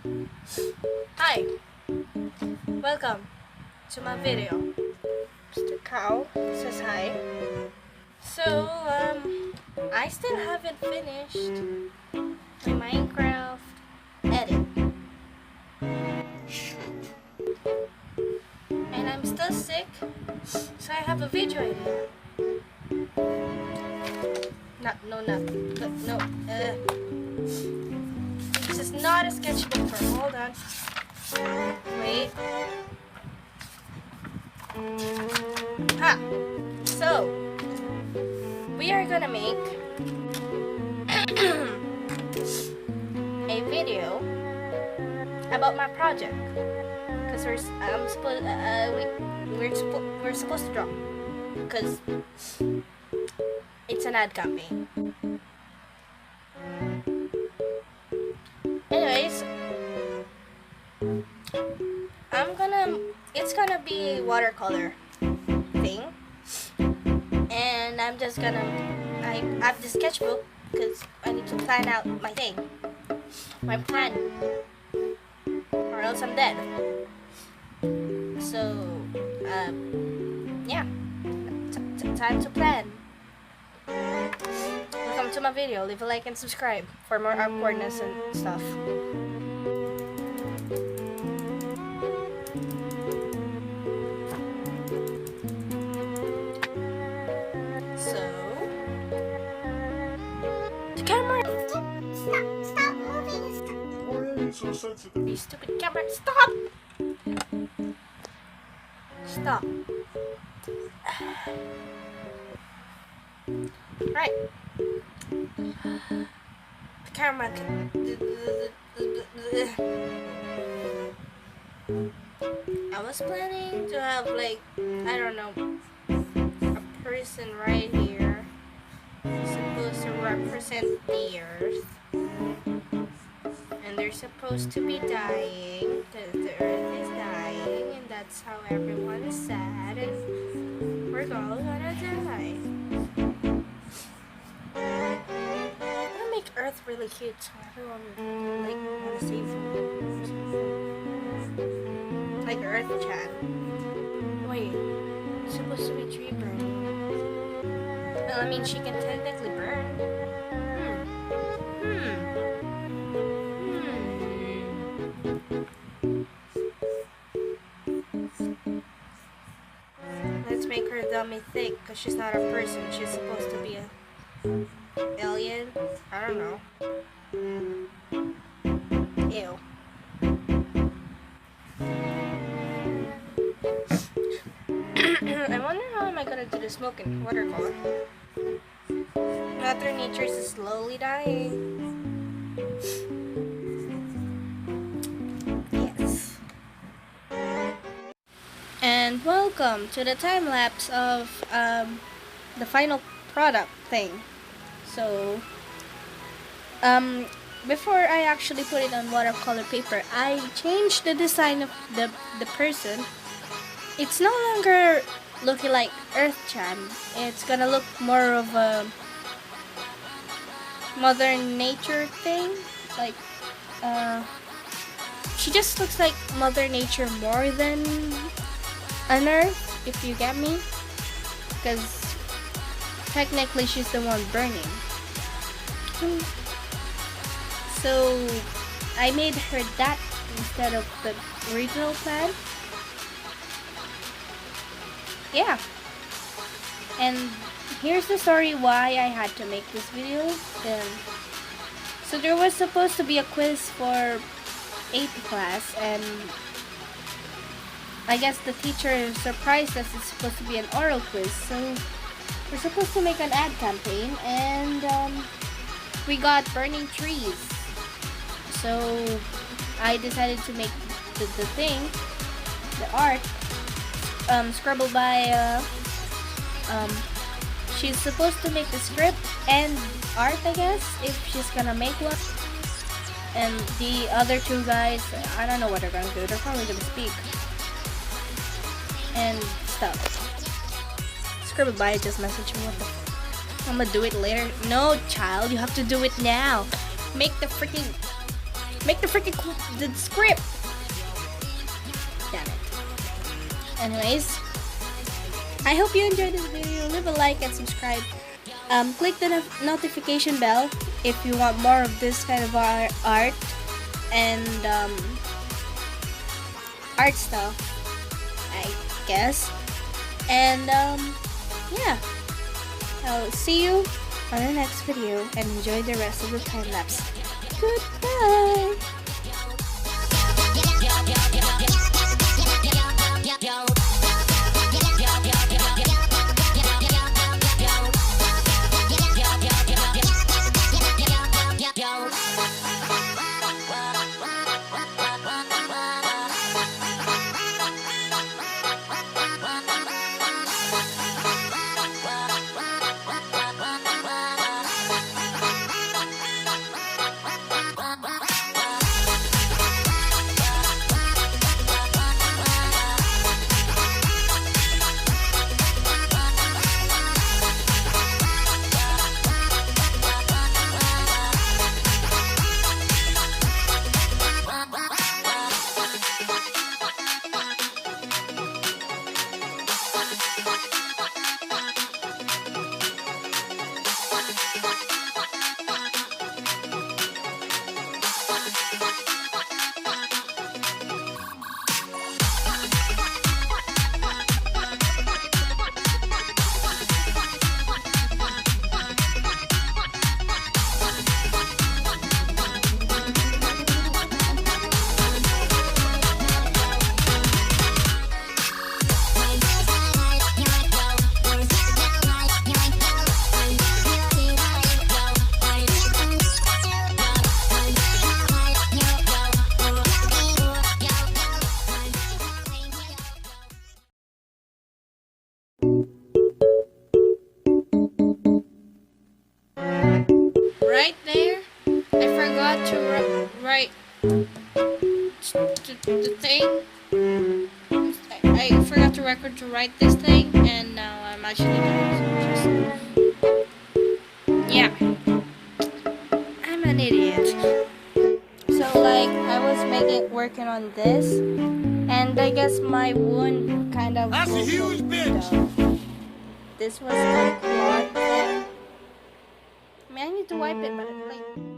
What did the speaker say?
Hi, welcome to my video. Mr. Cow says hi. So, I still haven't finished my Minecraft edit. And I'm still sick, so I have a video idea. This is not a sketchbook for, hold on. Wait. Ha! So, we are gonna make a video about my project. Because we're supposed to draw. Because it's an ad campaign. Anyways, it's gonna be a watercolor thing, and I'm just gonna, I have the sketchbook because I need to plan out my thing, my plan, or else I'm dead. So, yeah, time to plan. Welcome to my video. Leave a like and subscribe for more awkwardness and stuff. So, the camera. Stop moving. Why are you so sensitive? You stupid camera. Stop. Stop. Right. The camera can... I was planning to have, like, I don't know, a person right here supposed to represent the earth, and they're supposed to be dying because the earth is dying, and that's how everyone is sad, and we're all gonna die. Earth really cute, so everyone like wanna save him. Like Earth-chan. Wait, it's supposed to be tree burning. Well, I mean, she can technically burn. Let's make her dummy thick, because she's not a person. She's supposed to be a alien? I don't know. Ew. I wonder how am I gonna do the smoke in watercolor. Mother Nature is slowly dying. Yes. And welcome to the time lapse of the final product thing. So, before I actually put it on watercolor paper, I changed the design of the person. It's no longer looking like Earth-chan. It's gonna look more of a Mother Nature thing. Like, she just looks like Mother Nature more than an Earth, if you get me. Because technically she's the one burning. So I made her that instead of the original plan. Yeah. And here's the story why I had to make this video. So there was supposed to be a quiz for 8th class, and I guess the teacher surprised us it's supposed to be an oral quiz. So we're supposed to make an ad campaign, and we got burning trees. So I decided to make the thing, the art, scribbled by, she's supposed to make the script and art, I guess, if she's gonna make one. And the other two guys, I don't know what they're gonna do. They're probably gonna speak and stuff. Scribbled by, just message me, what the f, I'm gonna do it later. No, child, you have to do it now. Make the freaking Make the freaking the script. Damn it. Anyways, I hope you enjoyed this video. Leave a like and subscribe. Click the notification bell if you want more of this kind of art and art stuff, I guess. And yeah, I'll see you on the next video and enjoy the rest of the time lapse. Goodbye. Right there, I forgot to write the thing. I forgot to record to write this thing, and now I'm actually doing it. Yeah, I'm an idiot. So like, I was working on this, and I guess my wound kind of. That's a huge bitch. This was the quad thing. I mean, I need to wipe it, but like.